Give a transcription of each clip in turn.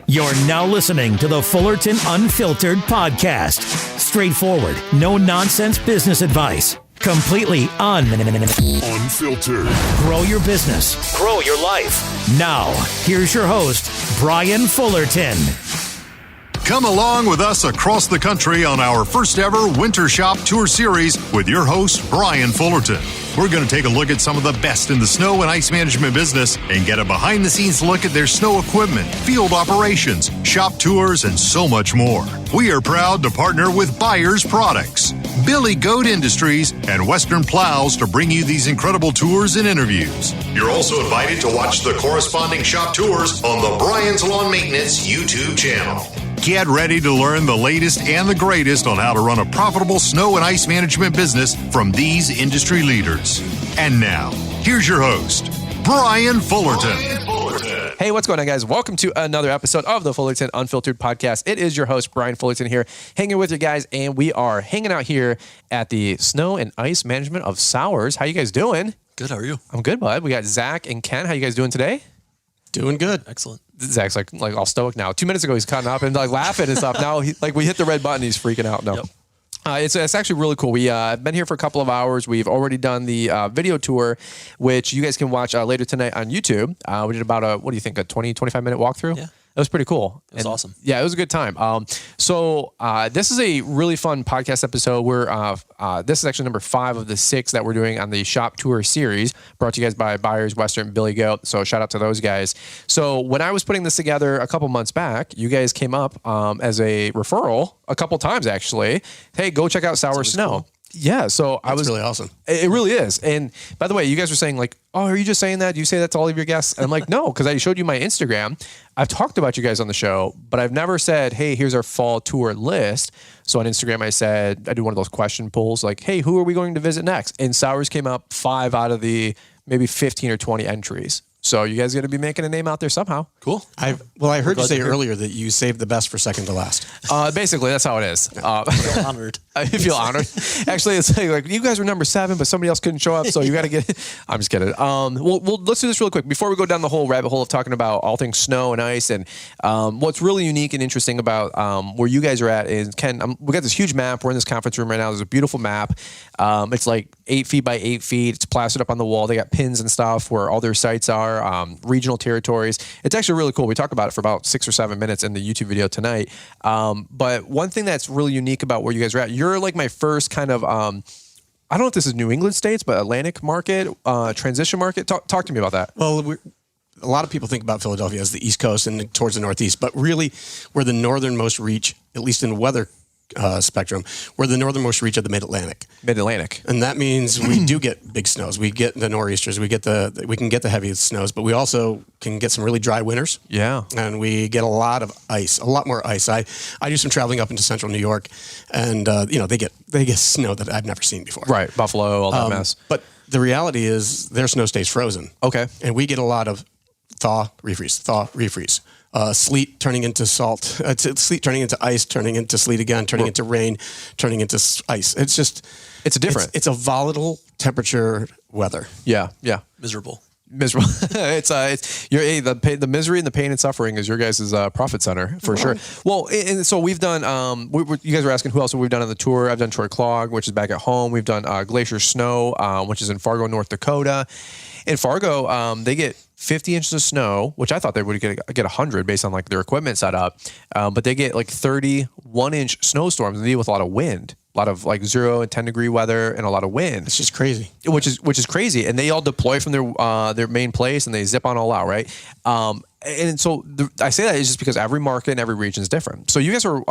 You're now listening to the Fullerton Unfiltered podcast. Straightforward, no nonsense business advice. Completely unfiltered. Grow your business. Grow your life. Now, here's your host, Brian Fullerton. Come along with us across the country on our first ever Winter Shop Tour Series with your host, Brian Fullerton. We're going to take a look at some of the best in the snow and ice management business and get a behind-the-scenes look at their snow equipment, field operations, shop tours, and so much more. We are proud to partner with Byers Products, Billy Goat Industries, and Western Plows to bring you these incredible tours and interviews. You're also invited to watch the corresponding shop tours on the Brian's Lawn Maintenance YouTube channel. Get ready to learn the latest and the greatest on how to run a profitable snow and ice management business from these industry leaders. And now, here's your host, Brian Fullerton. Hey, what's going on, guys? Welcome to another episode of the Fullerton Unfiltered podcast. It is your host, Brian Fullerton, here, hanging with you guys, and we are hanging out here at the Snow and Ice Management of Sauers. How you guys doing? Good, how are you? I'm good, bud. We got Zach and Ken. How you guys doing today? Doing good. Excellent. Zach's like all stoic now. 2 minutes ago, he's cutting up and like laughing and stuff. Now, we hit the red button. He's freaking out. No. Yep. It's actually really cool. We've been here for a couple of hours. We've already done the video tour, which you guys can watch later tonight on YouTube. We did about a 20-25 minute walkthrough? Yeah. It was pretty cool. It was awesome. Yeah, it was a good time. So this is a really fun podcast episode. This is actually number 5 of the 6 that we're doing on the shop tour series, brought to you guys by Byers, Western, Billy Goat. So shout out to those guys. So when I was putting this together a couple months back, you guys came up as a referral a couple times, actually. Hey, go check out Sauers Snow. Cool. Yeah, so That's really awesome. It really is. And by the way, you guys were saying like, oh, are you just saying that? Do you say that to all of your guests? And I'm like, no, because I showed you my Instagram. I've talked about you guys on the show, but I've never said, hey, here's our fall tour list. So on Instagram, I said, I do one of those question polls like, hey, who are we going to visit next? And Sauers came up 5 out of the maybe 15 or 20 entries. So you guys are going to be making a name out there somehow. Cool. I heard you say earlier that you saved the best for second to last. Basically, that's how it is. I feel honored. I feel honored. Actually, it's like you guys were number 7, but somebody else couldn't show up, so you got to get. I'm just kidding. Let's do this real quick before we go down the whole rabbit hole of talking about all things snow and ice. And what's really unique and interesting about where you guys are at is Ken. We got this huge map. We're in this conference room right now. There's a beautiful map. It's like 8 feet by 8 feet. It's plastered up on the wall. They got pins and stuff where all their sites are. Regional territories. It's actually really cool. We talk about it for about 6 or 7 minutes in the YouTube video tonight. But one thing that's really unique about where you guys are at, you're like my first kind of, I don't know if this is New England states, but Atlantic market, transition market. Talk to me about that. Well, a lot of people think about Philadelphia as the East Coast and towards the Northeast, but really we're the northernmost reach, at least in weather spectrum, we're the northernmost reach of the Mid-Atlantic. And that means we do get big snows. We get the nor'easters. We can get the heaviest snows, but we also can get some really dry winters. Yeah. And we get a lot of ice, a lot more ice. I do some traveling up into central New York, and they get snow that I've never seen before. Right. Buffalo, all that mess. But the reality is their snow stays frozen. Okay. And we get a lot of thaw, refreeze. Sleet turning into salt, sleet turning into ice, turning into sleet again, turning into rain, turning into ice. It's a volatile temperature weather. Yeah. Miserable. It's the misery and the pain and suffering is your guys' profit center for sure. Well, and so we've done. You guys were asking who else we've done on the tour. I've done Troy Clog, which is back at home. We've done Glacier Snow, which is in Fargo, North Dakota. In Fargo, they get 50 inches of snow, which I thought they would get 100 based on like their equipment setup. But they get like 31-inch snowstorms and they deal with a lot of wind. A lot of like 0 and 10 degree weather and a lot of wind. It's just crazy. Which is crazy. And they all deploy from their main place and they zip on all out, right? And so I say that is just because every market and every region is different. So you guys are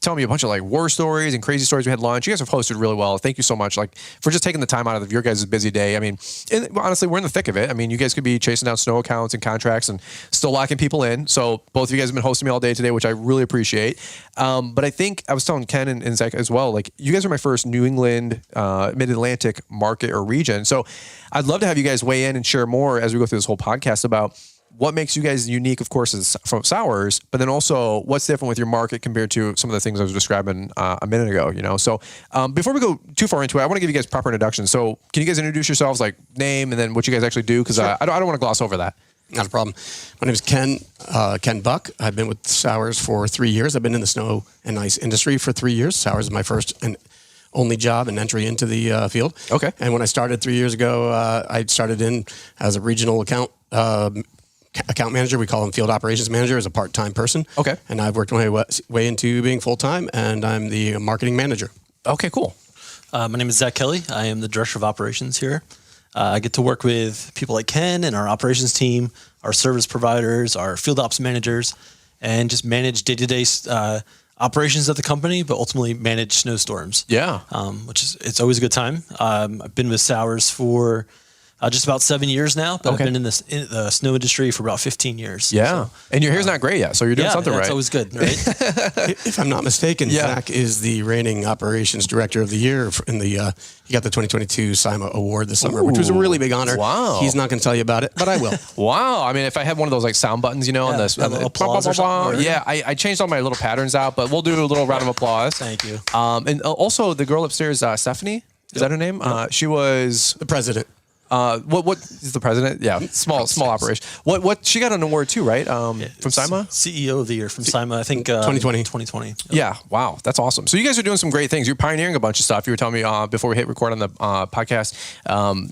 telling me a bunch of like war stories and crazy stories. We had lunch. You guys have hosted really well. Thank you so much, like for just taking the time out of your guys' busy day. I mean, and honestly, we're in the thick of it. I mean, you guys could be chasing down snow accounts and contracts and still locking people in. So both of you guys have been hosting me all day today, which I really appreciate. But I think I was telling Ken and Zach as well, like you guys are my first New England, Mid-Atlantic market or region. So I'd love to have you guys weigh in and share more as we go through this whole podcast about what makes you guys unique, of course, is from Sauers, but then also what's different with your market compared to some of the things I was describing a minute ago, you know? So before we go too far into it, I want to give you guys proper introductions. So can you guys introduce yourselves, like name and then what you guys actually do? Because I don't want to gloss over that. Not a problem. My name is Ken Buck. I've been with Sauers for 3 years. I've been in the snow and ice industry for 3 years. Sauers is my first and only job and entry into the field. Okay. And when I started 3 years ago, I started in as a regional account manager. We call him field operations manager, as a part-time person. Okay. And I've worked my way into being full-time, and I'm the marketing manager. Okay, cool. My name is Zach Kelly. I am the director of operations here. I get to work with people like Ken and our operations team, our service providers, our field ops managers, and just manage day-to-day operations at the company, but ultimately manage snowstorms. Yeah. It's always a good time. I've been with Sauers for just about 7 years now, but I've been in the snow industry for about 15 years. Yeah. So, and your hair's not gray yet, so you're doing something right. It's always good, right? If I'm not mistaken, Zach is the reigning operations director of the year in the. He got the 2022 SIMA award this summer, which was a really big honor. Wow. He's not going to tell you about it, but I will. Wow. I mean, if I had one of those like sound buttons, on the applause or something. Yeah, I changed all my little patterns out, but we'll do a little round of applause. Thank you. And also the girl upstairs, Stephanie, is that her name? She was The president. What is the president? Yeah, small operation. What she got an award too, right? From SIMA? CEO of the year from SIMA, I think 2020. Yep. Yeah, wow, that's awesome. So you guys are doing some great things. You're pioneering a bunch of stuff. You were telling me before we hit record on the podcast,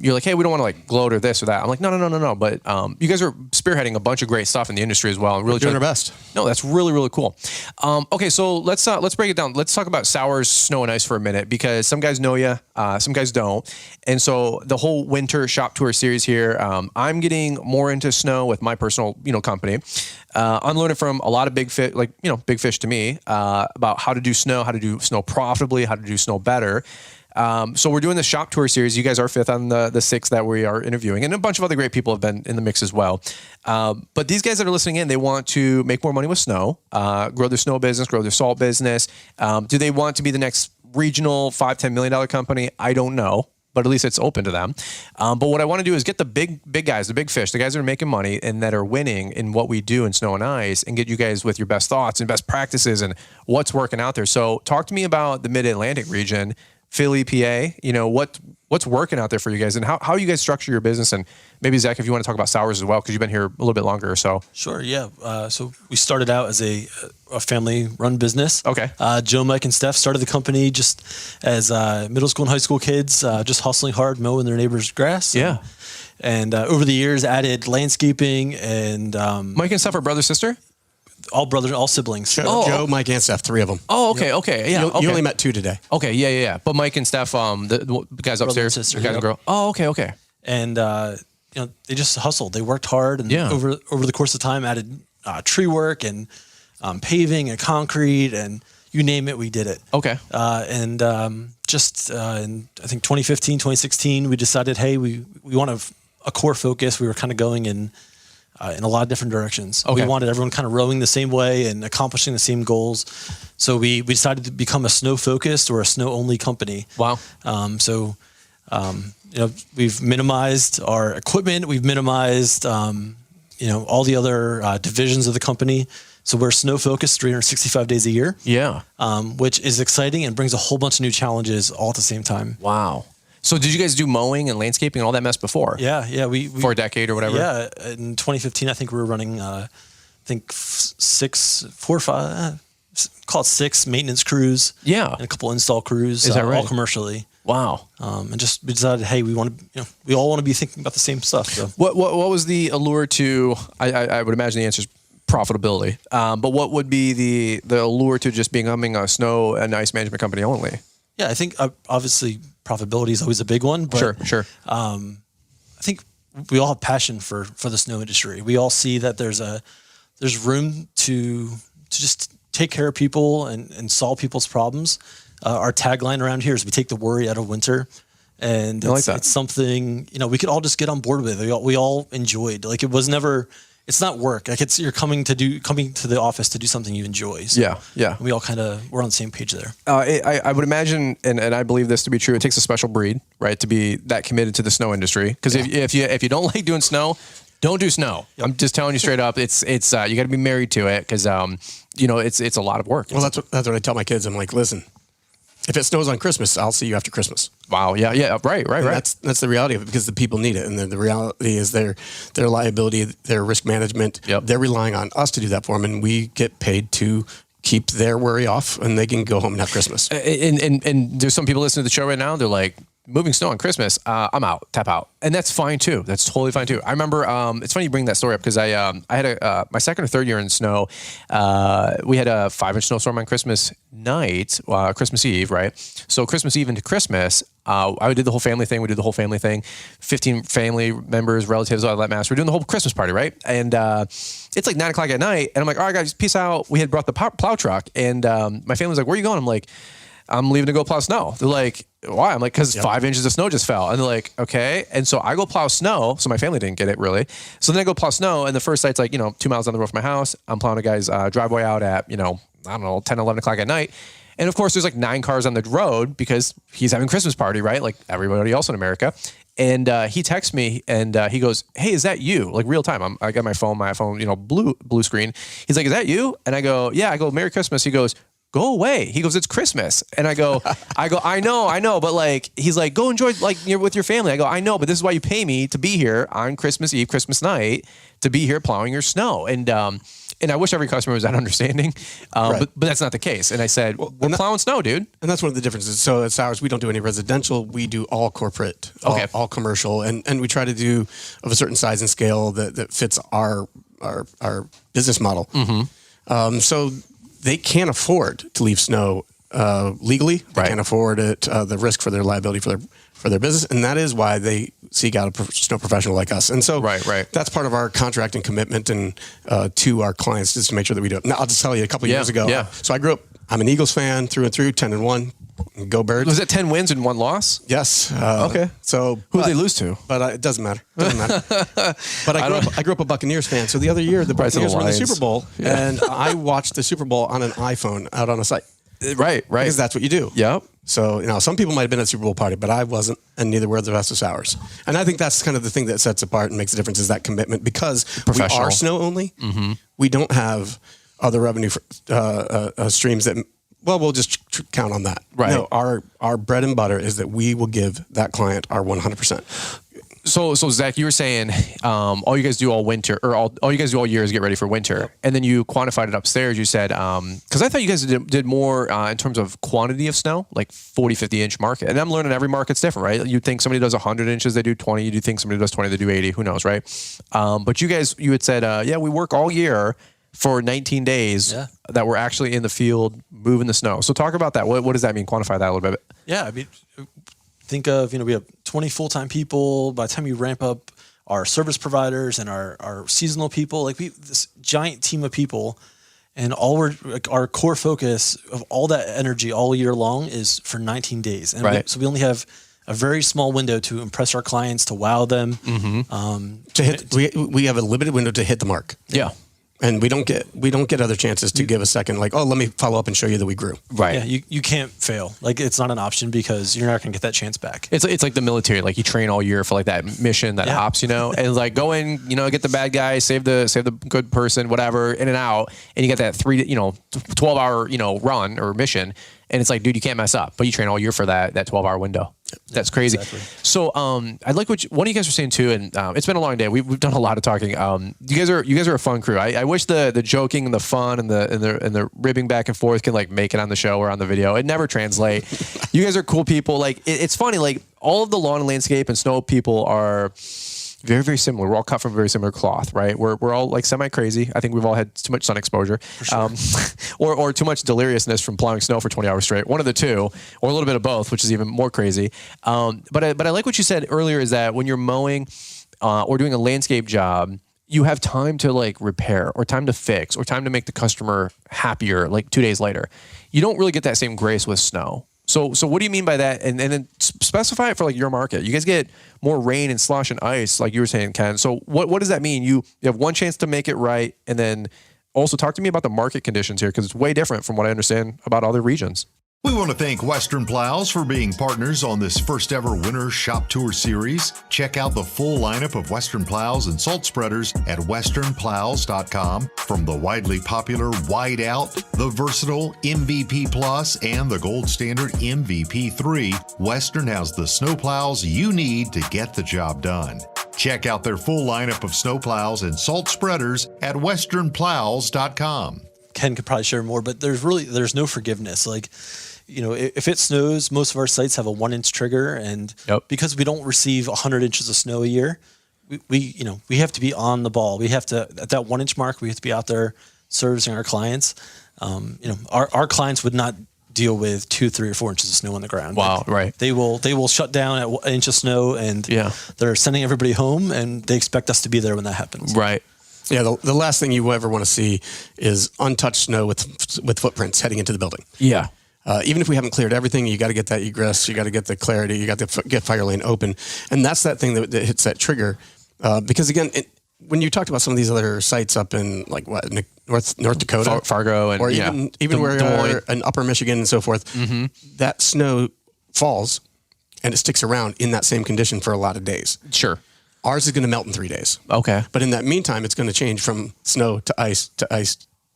you're like, hey, we don't want to like gloat or this or that. I'm like, no. But you guys are spearheading a bunch of great stuff in the industry as well, and really doing our best. No, that's really cool. Okay, so let's break it down. Let's talk about Sauers Snow and Ice for a minute, because some guys know you, some guys don't, and so the whole winter shop tour series here, I'm getting more into snow with my personal company. I'm learning from a lot of big fish, big fish to me, about how to do snow profitably, how to do snow better. So we're doing the shop tour series. You guys are fifth on the sixth that we are interviewing, and a bunch of other great people have been in the mix as well. But these guys that are listening in, they want to make more money with snow, grow their snow business, grow their salt business. Do they want to be the next regional $5-10 million company? I don't know, but at least it's open to them. But what I want to do is get the big guys, the big fish, the guys that are making money and that are winning in what we do in snow and ice, and get you guys with your best thoughts and best practices and what's working out there. So talk to me about the Mid-Atlantic region, Philly, PA, what's working out there for you guys, and how you guys structure your business. And maybe Zach, if you want to talk about Sauers as well, because you've been here a little bit longer or so. Sure. Yeah. So we started out as a family run business. Okay. Joe, Mike, and Steph started the company just as middle school and high school kids, just hustling hard, mowing their neighbor's grass. Yeah. And over the years added landscaping and, Mike and Steph are brother, sister? All brothers, all siblings. Joe, Mike, and Steph, three of them. Oh, okay. Yeah. You only met two today. Okay. Yeah. But Mike and Steph, the guys upstairs, sister, the guys and girl. Oh, okay. And, they just hustled. They worked hard, and over the course of time added tree work and paving and concrete, and you name it, we did it. Okay. In I think 2015, 2016, we decided, hey, we want a core focus. We were kind of going in a lot of different directions. Okay. We wanted everyone kind of rowing the same way and accomplishing the same goals. So we decided to become a snow focused or a snow only company. Wow. We've minimized our equipment. We've minimized, all the other divisions of the company. So we're snow focused 365 days a year. Yeah. Which is exciting and brings a whole bunch of new challenges all at the same time. Wow. So did you guys do mowing and landscaping and all that mess before? Yeah. We for a decade or whatever? Yeah. In 2015, I think we were running, call it 6 maintenance crews. Yeah. And a couple install crews. Is that right? All commercially. Wow. And just we decided, hey, we want to, we all want to be thinking about the same stuff. So. What was the allure to, I would imagine the answer is profitability. But what would be the allure to just becoming a snow and ice management company only? Yeah, I think obviously profitability is always a big one. But, Sure. I think we all have passion for the snow industry. We all see that there's room to just take care of people and solve people's problems. Our tagline around here is we take the worry out of winter. And it's something, we could all just get on board with. We all enjoyed. Like, it was never, it's not work. Like, you're coming to the office to do something you enjoy. So yeah. We all we're on the same page there. I would imagine, and I believe this to be true, it takes a special breed, right, to be that committed to the snow industry. Because if you don't like doing snow, don't do snow. Yep. I'm just telling you straight up. It's you got to be married to it, because it's a lot of work. Well, that's what I tell my kids. I'm like, listen, If it snows on Christmas, I'll see you after Christmas. Wow. Yeah. Right. That's the reality of it, because the people need it. And the reality is their liability, their risk management. Yep. They're relying on us to do that for them. And we get paid to keep their worry off, and they can go home and have Christmas. And there's some people listening to the show right now. They're like, moving snow on Christmas, I'm out, tap out. And that's fine too. That's totally fine too. I remember, it's funny you bring that story up, because I had my second or third year in snow. We had a 5-inch snowstorm on Christmas night, Christmas Eve, right? So Christmas Eve into Christmas, I did the whole family thing. We did the whole family thing. 15 family members, relatives, all that mass. We're doing the whole Christmas party, right? And it's like 9 o'clock at night, and I'm like, all right, guys, peace out. We had brought the plow truck, and my family was like, where are you going? I'm like, I'm leaving to go plow snow. They're like, why? I'm like, because 5 inches of snow just fell. And they're like, okay. And so I go plow snow. So my family didn't get it really. So then I go plow snow, and the first site's like, 2 miles down the road from my house. I'm plowing a guy's driveway out at, I don't know, 10, 11 o'clock at night. And of course, there's like 9 cars on the road because he's having a Christmas party, right? Like everybody else in America. And he texts me, and he goes, hey, is that you? Like real time. I got my phone, blue screen. He's like, is that you? And I go, yeah. I go, Merry Christmas. He goes, go away. He goes, it's Christmas. And I go, I know. But like, he's like, go enjoy, like you're with your family. I go, I know, but this is why you pay me to be here on Christmas Eve, Christmas night, to be here plowing your snow. And I wish every customer was that understanding, Right. but that's not the case. And I said, we're plowing snow, dude. And that's one of the differences. So at Sauers, we don't do any residential. We do all corporate, all commercial. And we try to do of a certain size and scale that fits our business model. Mm-hmm. So they can't afford to leave snow legally. They can't afford it, the risk for their liability for their business, and that is why they seek out a snow professional like us. And so that's part of our contract and commitment and to our clients, just to make sure that we do it. Now, I'll just tell you, a couple of years ago, so I grew up, I'm an Eagles fan through and through, 10-1. Go Birds. Was it 10 wins and 1 loss? Yes. Okay. So who did they lose to? But it doesn't matter. But I grew up a Buccaneers fan. So the other year, the Buccaneers were in the Super Bowl, and I watched the Super Bowl on an iPhone out on a site. Right. Because that's what you do. Yep. So, some people might have been at the Super Bowl party, but I wasn't, and neither were the rest of Sauers. And I think that's kind of the thing that sets apart and makes a difference, is that commitment, because we are snow only. Mm-hmm. We don't have other revenue streams that, we'll just count on that. Right. No, our bread and butter is that we will give that client our 100%. So Zach, you were saying all you guys do all winter, or all you guys do all year is get ready for winter, and then you quantified it upstairs. You said, because I thought you guys did more in terms of quantity of snow, like 40, 50 inch market. And I'm learning every market's different, right? You think somebody does 100 inches, they do 20. You think somebody does 20, they do 80. Who knows, right? But you had said, we work all year for 19 days that we're actually in the field moving the snow. So talk about that. What does that mean? Quantify that a little bit. Yeah, I mean, think of, we have 20 full-time people. By the time you ramp up our service providers and our seasonal people, this giant team of people, and our core focus of all that energy all year long is for 19 days. And so we only have a very small window to impress our clients, to wow them. Mm-hmm. We have a limited window to hit the mark. Yeah. And we don't get other chances to give a second, like, let me follow up and show you that we grew. Right. Yeah, you can't fail. Like, it's not an option, because you're not going to get that chance back. It's like the military. Like, you train all year for like that mission, that ops, and like go in, get the bad guy, save the good person, whatever, in and out, and you get that 12-hour run or mission, and it's like, dude, you can't mess up. But you train all year for that 12-hour window. That's crazy. Exactly. So I like what one of you guys were saying too, and it's been a long day. We've done a lot of talking. You guys are a fun crew. I wish the joking and the fun and the ribbing back and forth can like make it on the show or on the video. It never translate. You guys are cool people. Like it's funny. Like all of the lawn and landscape and snow people are very, very similar. We're all cut from very similar cloth, right? We're all like semi-crazy. I think we've all had too much sun exposure, for sure. or too much deliriousness from plowing snow for 20 hours straight. One of the two, or a little bit of both, which is even more crazy. But I like what you said earlier, is that when you're mowing or doing a landscape job, you have time to like repair, or time to fix, or time to make the customer happier like 2 days later. You don't really get that same grace with snow. So what do you mean by that? And then specify it for like your market. You guys get more rain and slush and ice, like you were saying, Ken. So what does that mean? You have one chance to make it right, and then also talk to me about the market conditions here, because it's way different from what I understand about other regions. We want to thank Western Plows for being partners on this first ever winter shop tour series. Check out the full lineup of Western Plows and salt spreaders at westernplows.com. From the widely popular Wide Out, the versatile MVP Plus, and the gold standard MVP 3, Western has the snow plows you need to get the job done. Check out their full lineup of snow plows and salt spreaders at westernplows.com. Ken could probably share more, but there's no forgiveness. Like, if it snows, most of our sites have a 1-inch trigger, and because we don't receive 100 inches of snow a year, we have to be on the ball. We have to, at that 1-inch mark, we have to be out there servicing our clients. Our clients would not deal with 2, 3, or 4 inches of snow on the ground. Wow, right. They will shut down at 1 inch of snow, and they're sending everybody home, and they expect us to be there when that happens. Right. Yeah, the last thing you ever want to see is untouched snow with footprints heading into the building. Yeah. Even if we haven't cleared everything, you got to get that egress, you got to get the clarity, you got to get fire lane open. And that's that thing that hits that trigger. Because again, when you talked about some of these other sites up in North Dakota, Fargo, and or even where in Upper Michigan and so forth, that snow falls and it sticks around in that same condition for a lot of days. Sure. Ours is going to melt in 3 days. Okay. But in that meantime, it's going to change from snow to ice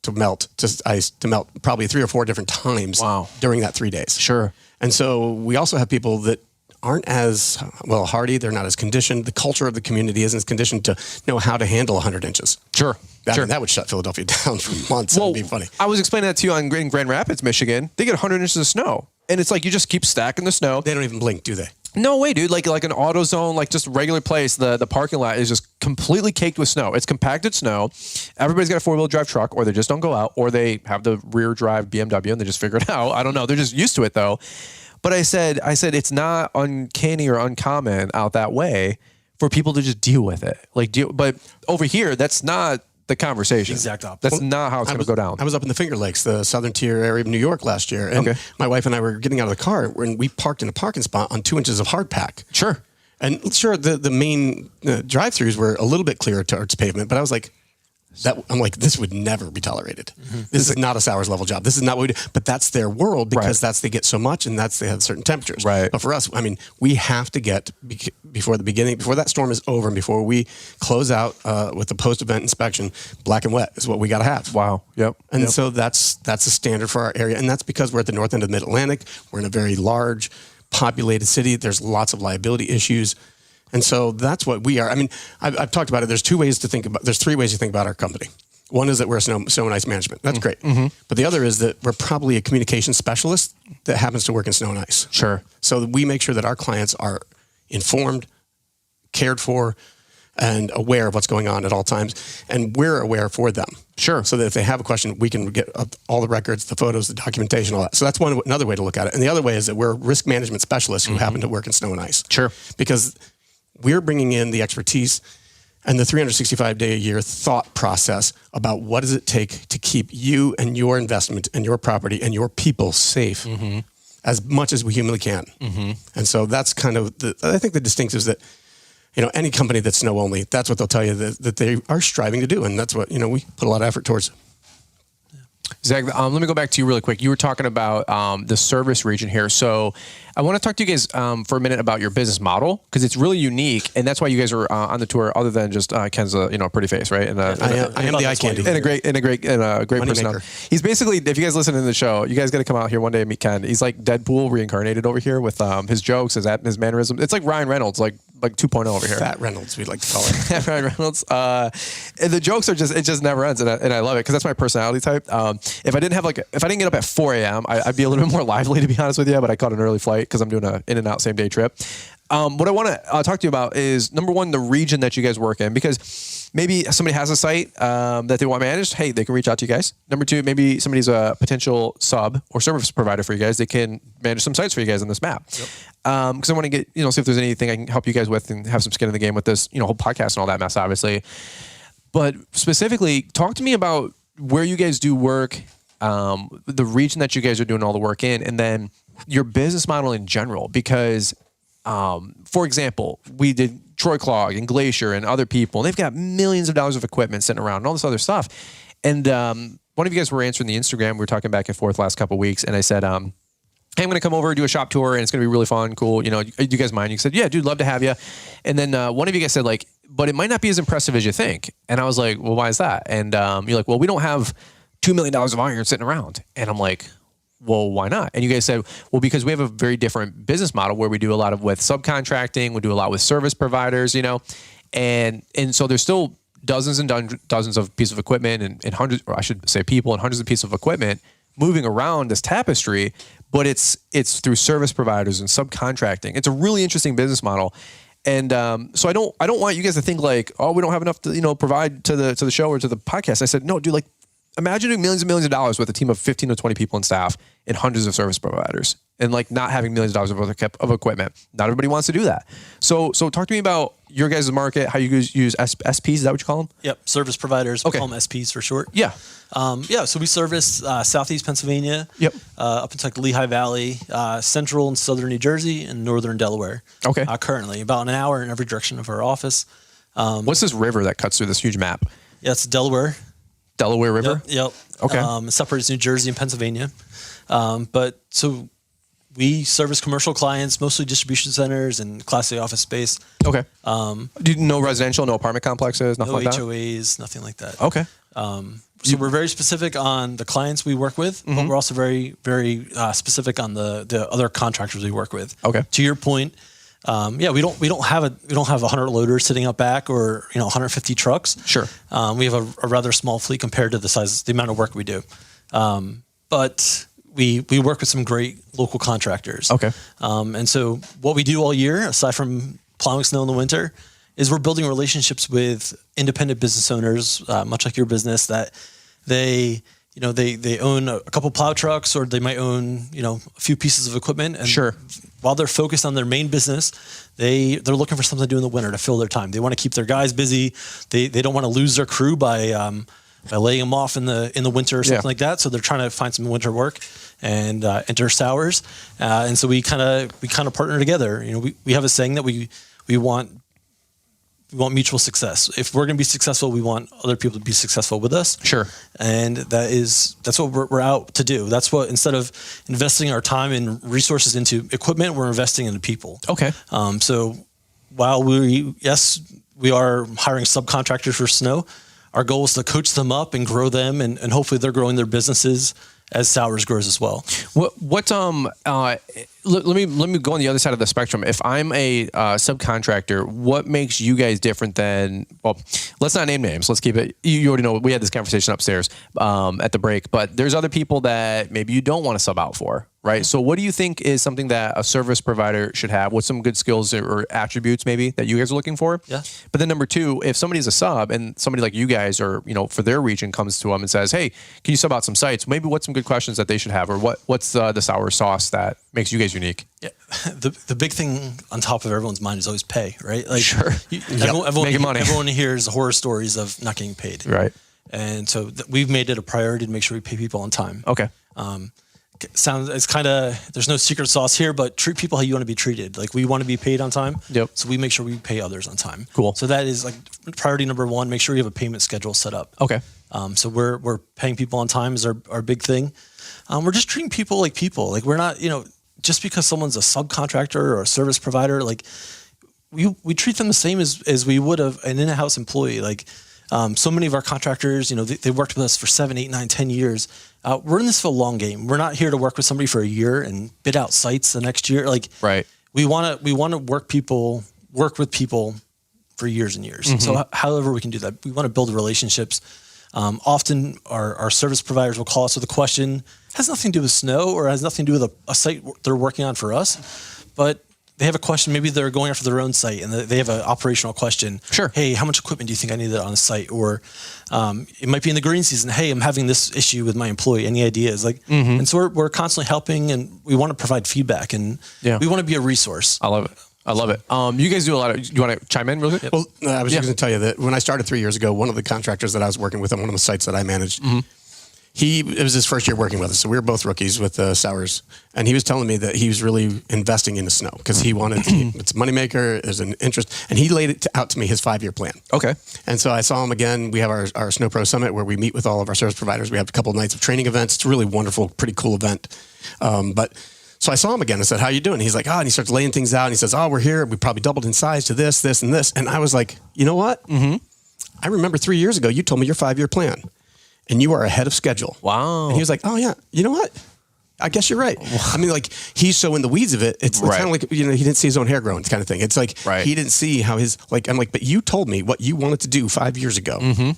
to melt to ice to melt probably 3 or 4 different times during that 3 days. Sure. And so we also have people that aren't as hardy. They're not as conditioned. The culture of the community isn't as conditioned to know how to handle 100 inches. Sure. That would shut Philadelphia down for months. Well, that'd be funny. I was explaining that to you in Grand Rapids, Michigan. They get 100 inches of snow, and it's like you just keep stacking the snow. They don't even blink, do they? No way, dude. Like an auto zone, like just a regular place. The parking lot is just completely caked with snow. It's compacted snow. Everybody's got a 4-wheel drive truck, or they just don't go out, or they have the rear drive BMW and they just figure it out. I don't know. They're just used to it though. But I said it's not uncanny or uncommon out that way for people to just deal with it. But over here, that's not the conversation. Exact opposite. That's not how it's going to go down. I was up in the Finger Lakes, the southern tier area of New York last year. And my wife and I were getting out of the car and we parked in a parking spot on 2 inches of hard pack. Sure. And sure, the main drive-throughs were a little bit clearer towards pavement, but I was like, this would never be tolerated. This is not a Sauers level job. This is not what we do. But that's their world because they get so much and they have certain temperatures. Right. But for us, we have to get before that storm is over and before we close out with the post-event inspection, black and wet is what we got to have. Wow. Yep. And so that's a standard for our area. And that's because we're at the north end of the Mid-Atlantic. We're in a very large, populated city. There's lots of liability issues. And so that's what we are. I've talked about it. There's 3 ways to think about our company. One is that we're snow and ice management. That's great. But the other is that we're probably a communication specialist that happens to work in snow and ice. Sure. So we make sure that our clients are informed, cared for, and aware of what's going on at all times. And we're aware for them. Sure. So that if they have a question, we can get all the records, the photos, the documentation, all that. So that's another way to look at it. And the other way is that we're risk management specialists who happen to work in snow and ice. Sure. Because we're bringing in the expertise and the 365-day-a-year thought process about what does it take to keep you and your investment and your property and your people safe as much as we humanly can. And so that's kind of I think the distinctives that, any company that's snow only, that's what they'll tell you that they are striving to do. And that's what, we put a lot of effort towards. Zach, let me go back to you really quick. You were talking about the service region here. So I want to talk to you guys for a minute about your business model because it's really unique, and that's why you guys are on the tour. Other than just Ken's a pretty face, right? And I am the eye candy, and a great personality. He's basically, if you guys listen to the show, you guys got to come out here one day and meet Ken. He's like Deadpool reincarnated over here with his jokes, his mannerisms. It's like Ryan Reynolds, like 2.0 over here. Fat Reynolds, we'd like to call it. Ryan Reynolds. And the jokes are it just never ends, and I love it because that's my personality type. If I didn't get up at 4 a.m., I'd be a little bit more lively, to be honest with you. But I caught an early flight because I'm doing an in and out same day trip. What I want to talk to you about is number one, the region that you guys work in, because maybe somebody has a site that they want managed. Hey, they can reach out to you guys. Number two, maybe somebody's a potential sub or service provider for you guys. They can manage some sites for you guys on this map. Because I want to get, see if there's anything I can help you guys with and have some skin in the game with this, whole podcast and all that mess, obviously. But specifically, talk to me about where you guys do work, the region that you guys are doing all the work in, and then your business model in general. Because, for example, we did Troy Clog and Glacier and other people, and they've got millions of dollars of equipment sitting around and all this other stuff. And one of you guys were answering the Instagram. We were talking back and forth last couple of weeks, and I said, hey, I'm going to come over, do a shop tour, and it's going to be really fun, cool. You know, do you guys mind? You said, yeah, dude, love to have you. And then one of you guys said, like, but it might not be as impressive as you think. And I was like, well, why is that? And you're like, well, we don't have $2 million of iron sitting around. And I'm like, well, why not? And you guys said, well, because we have a very different business model where we do a lot of with subcontracting, we do a lot with service providers, you know, and so there's still dozens and dozens of pieces of equipment and hundreds, or I should say people and hundreds of pieces of equipment moving around this tapestry, but it's through service providers and subcontracting. It's a really interesting business model. And so I don't want you guys to think like, oh, we don't have enough to, you know, provide to the show or to the podcast. I said, no, dude, like, imagine doing millions and millions of dollars with a team of 15 to 20 people and staff and hundreds of service providers and like not having millions of dollars of equipment. Not everybody wants to do that. So talk to me about your guys' market, how you guys use SPs. Is that what you call them? Yep. Service providers. Okay. We call them SPs for short. Yeah. So we service Southeast Pennsylvania. Yep. Up into like the Lehigh Valley, Central and Southern New Jersey, and Northern Delaware. Okay. Currently about an hour in every direction of our office. What's this river that cuts through this huge map? Yeah, it's Delaware. Delaware River? Yep. Okay. It separates New Jersey and Pennsylvania. But so we service commercial clients, mostly distribution centers and Class A office space. Okay. No residential, no apartment complexes, nothing no like HOAs, nothing like that. Okay. So we're very specific on the clients we work with, but we're also very, very specific on the other contractors we work with. Okay. To your point, we don't have 100 loaders sitting out back or 150 trucks. Sure. We have a rather small fleet compared to the amount of work we do. But we work with some great local contractors. Okay. And so what we do all year, aside from plowing snow in the winter, is we're building relationships with independent business owners, much like your business, that they own a couple plow trucks, or they might own, a few pieces of equipment. And sure. While they're focused on their main business, they're looking for something to do in the winter to fill their time. They want to keep their guys busy. They don't want to lose their crew by laying them off in the winter or something like that. So they're trying to find some winter work and enter Sauers. And so we kind of partner together. We have a saying that we want mutual success. If we're going to be successful, we want other people to be successful with us. Sure. And that's what we're out to do. That's what, instead of investing our time and resources into equipment, we're investing into people. Okay. So while we are hiring subcontractors for snow, our goal is to coach them up and grow them, and hopefully they're growing their businesses as Sauers grows as well. Let me go on the other side of the spectrum. If I'm a subcontractor, what makes you guys different than, well, let's not name names. Let's keep it, you already know, we had this conversation upstairs at the break, but there's other people that maybe you don't want to sub out for, right? So what do you think is something that a service provider should have? What's some good skills or attributes maybe that you guys are looking for? Yeah. But then number two, if somebody's a sub and somebody like you guys or, for their region comes to them and says, hey, can you sub out some sites? Maybe what's some good questions that they should have, or what's the sour sauce that makes you guys unique? Yeah. The big thing on top of everyone's mind is always pay, right? Like, sure. Everyone hears horror stories of not getting paid. Right. And so we've made it a priority to make sure we pay people on time. Okay. It's kind of, there's no secret sauce here, but treat people how you want to be treated. Like, we want to be paid on time. Yep. So we make sure we pay others on time. Cool. So that is like priority number one. Make sure you have a payment schedule set up. Okay. So we're paying people on time is our big thing. We're just treating people like people. Like, we're not, just because someone's a subcontractor or a service provider, like we treat them the same as we would have an in-house employee. Like, so many of our contractors, they worked with us for 7, 8, 9, 10 years. We're in this for a long game. We're not here to work with somebody for a year and bid out sites the next year. Like, right. We want to work with people for years and years. Mm-hmm. So however we can do that, we want to build relationships. Often our service providers will call us with a question, has nothing to do with snow or has nothing to do with a site they're working on for us, but they have a question. Maybe they're going after their own site and they have an operational question. Sure. Hey, how much equipment do you think I need on a site? Or it might be in the green season. Hey, I'm having this issue with my employee. Any ideas? Like, and so we're constantly helping, and we want to provide feedback, and we want to be a resource. I love it. You guys do a lot of, you want to chime in real quick? Well, I was just going to tell you that when I started 3 years ago, one of the contractors that I was working with on one of the sites that I managed, it was his first year working with us. So we were both rookies with Sauers. And he was telling me that he was really investing in the snow because he wanted, it's a moneymaker, there's an interest. And he laid it out to me, his 5-year plan. Okay. And so I saw him again. We have our Snow Pro Summit where we meet with all of our service providers. We have a couple of nights of training events. It's a really wonderful, pretty cool event. So So I saw him again. I said, how you doing? He's like, and he starts laying things out. And he says, we're here. We probably doubled in size to this, this, and this. And I was like, you know what? Mm-hmm. I remember 3 years ago, you told me your 5-year plan and you are ahead of schedule. Wow. And he was like, oh yeah, you know what? I guess you're right. I mean, like, he's so in the weeds of it. It's kind of like, he didn't see his own hair growing kind of thing. It's like, he didn't see how I'm like, but you told me what you wanted to do 5 years ago. Mm-hmm.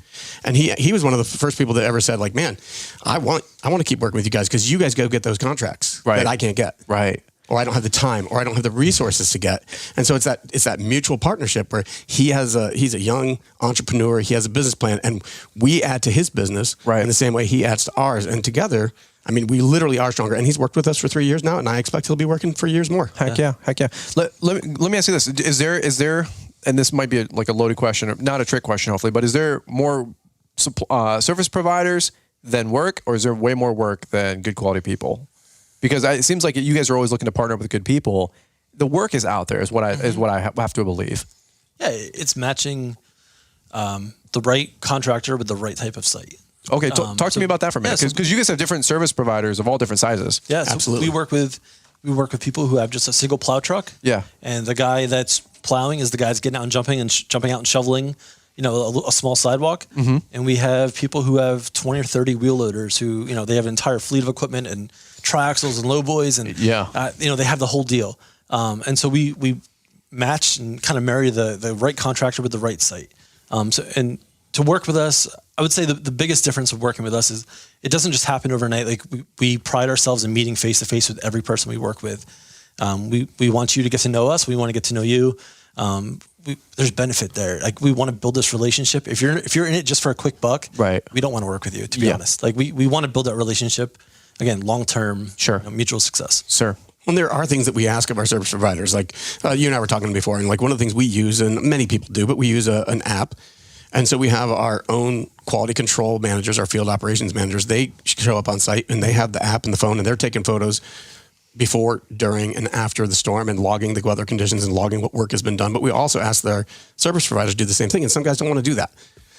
And he was one of the first people that ever said, like, man, I want to keep working with you guys because you guys go get those contracts that I can't get. Right. Or I don't have the time, or I don't have the resources to get. And so it's that mutual partnership where he's a young entrepreneur, he has a business plan, and we add to his business in the same way he adds to ours. And together, I mean, we literally are stronger. And he's worked with us for 3 years now, and I expect he'll be working for years more. Heck yeah. Let me ask you this: Is there, and this might be like a loaded question, or not a trick question, hopefully, but is there more service providers than work, or is there way more work than good quality people? Because it seems like you guys are always looking to partner with good people. The work is out there, is what I have to believe. Yeah, it's matching the right contractor with the right type of site. Okay, talk to me about that for a minute, because you guys have different service providers of all different sizes. Yeah, so absolutely. We work with people who have just a single plow truck. Yeah, and the guy that's plowing is the guy that's getting out and jumping out and shoveling, a small sidewalk. Mm-hmm. And we have people who have 20 or 30 wheel loaders who, they have an entire fleet of equipment and triaxles and lowboys, and they have the whole deal. And so we match and kind of marry the right contractor with the right site. And to work with us, I would say the biggest difference of working with us is it doesn't just happen overnight. Like we pride ourselves in meeting face to face with every person we work with. We want you to get to know us. We want to get to know you. There's benefit there. Like we want to build this relationship. If you're in it just for a quick buck, we don't want to work with you, to be honest. Like we want to build that relationship. Again, long-term, mutual success. Sure. Well, there are things that we ask of our service providers. Like you and I were talking before, and like one of the things we use, and many people do, but we use an app. And so we have our own quality control managers, our field operations managers. They show up on site and they have the app and the phone, and they're taking photos before, during, and after the storm and logging the weather conditions and logging what work has been done. But we also ask their service providers to do the same thing. And some guys don't want to do that.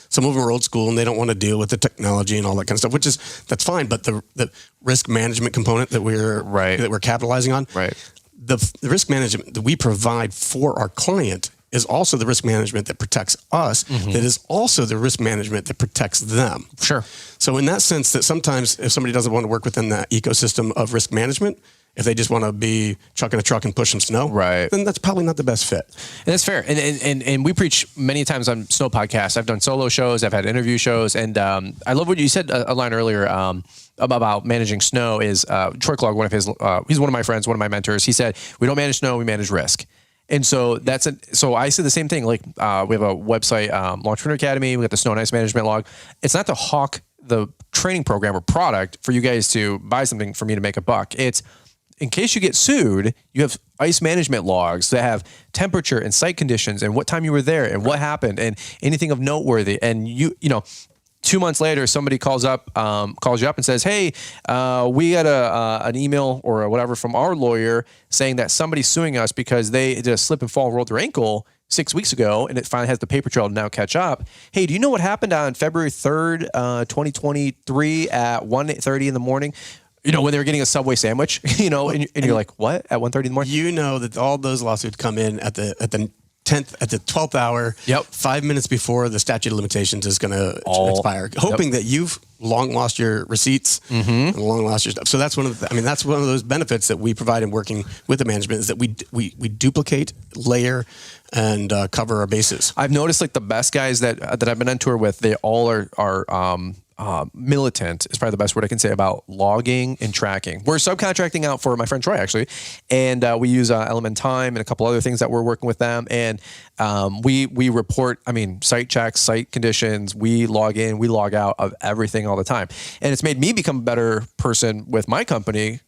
Some of them are old school and they don't want to deal with the technology and all that kind of stuff, that's fine. But the risk management component that we're capitalizing on, the risk management that we provide for our client is also the risk management that protects us. Mm-hmm. That is also the risk management that protects them. Sure. So in that sense, that sometimes if somebody doesn't want to work within that ecosystem of risk management, if they just want to be trucking a truck and pushing snow, then that's probably not the best fit. And that's fair. And we preach many times on snow podcasts. I've done solo shows, I've had interview shows, and I love what you said a line earlier about managing snow. Is Troy Clark, he's one of my friends, one of my mentors. He said, we don't manage snow, we manage risk. And so so I said the same thing. Like we have a website, Launchpreneur Academy. We got the Snow and Ice Management log. It's not to hawk the training program or product for you guys to buy something for me to make a buck. It's in case you get sued, you have ice management logs that have temperature and site conditions and what time you were there and what happened and anything of noteworthy. And you know, 2 months later, somebody calls you up and says, "Hey, we got an email or whatever from our lawyer saying that somebody's suing us because they did a slip and fall, rolled their ankle 6 weeks ago, and it finally has the paper trail to now catch up. Hey, do you know what happened on February 3rd, 2023 at 1:30 in the morning?" You know, when they were getting a Subway sandwich, you know, and you're like, what? At 1:30 in the morning? You know that all those lawsuits come in at the 12th hour, 5 minutes before the statute of limitations is going to expire, hoping that you've long lost your receipts and long lost your stuff. So that's one of those benefits that we provide in working with the management, is that we duplicate, layer, and cover our bases. I've noticed like the best guys that I've been on tour with, they all are militant is probably the best word I can say about logging and tracking. We're subcontracting out for my friend Troy, actually, and we use Element Time and a couple other things that we're working with them. And we report, site checks, site conditions. We log in, we log out of everything all the time, and it's made me become a better person with my company.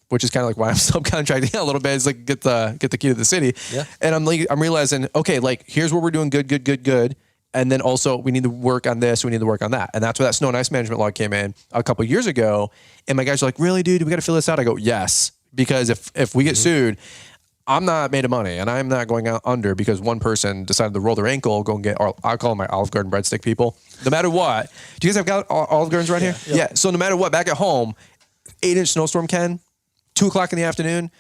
Which is kind of like why I'm subcontracting a little bit. Is like get the key to the city, and I'm realizing, okay, like here's where we're doing good. And then also we need to work on this, we need to work on that. And that's where that Snow and Ice Management log came in a couple of years ago. And my guys are like, really, dude, we got to fill this out? I go, yes. Because if we get sued, I'm not made of money and I'm not going out under because one person decided to roll their ankle, go and get, I'll call them my Olive Garden breadstick people. No matter what. Do you guys have Olive Gardens right here? Yeah. So no matter what, back at home, 8-inch snowstorm, Ken, 2:00 in the afternoon,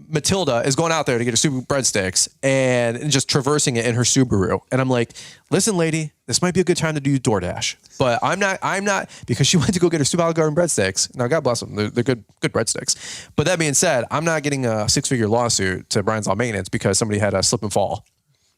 Matilda is going out there to get her Subaru breadsticks and just traversing it in her Subaru. And I'm like, listen, lady, this might be a good time to do DoorDash. But I'm not, because she went to go get her Sioux Valley Garden breadsticks. Now, God bless them. They're good breadsticks. But that being said, I'm not getting a 6-figure lawsuit to Brian's Law Maintenance because somebody had a slip and fall.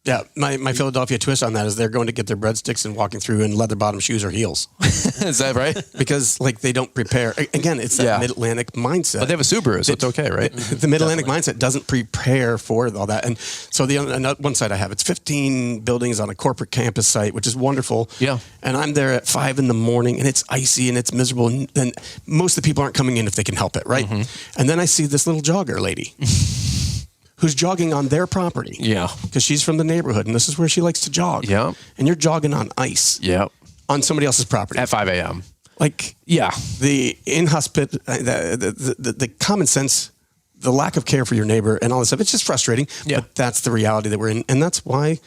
Yeah, my Philadelphia twist on that is they're going to get their breadsticks and walking through in leather bottom shoes or heels. Is that right? Because they don't prepare. Again, it's that Mid-Atlantic mindset. But they have a Subaru, so it's okay, right? The Mid-Atlantic mindset doesn't prepare for all that. And so the one site I have, it's 15 buildings on a corporate campus site, which is wonderful. Yeah. And I'm there at 5 a.m, and it's icy and it's miserable. And most of the people aren't coming in if they can help it, right? Mm-hmm. And then I see this little jogger lady. Who's jogging on their property. Yeah. Because she's from the neighborhood and this is where she likes to jog. Yeah. And you're jogging on ice. Yeah. On somebody else's property. At 5 a.m. Like, yeah. The the common sense, the lack of care for your neighbor and all this stuff, it's just frustrating. Yeah. But that's the reality that we're in. And that's why,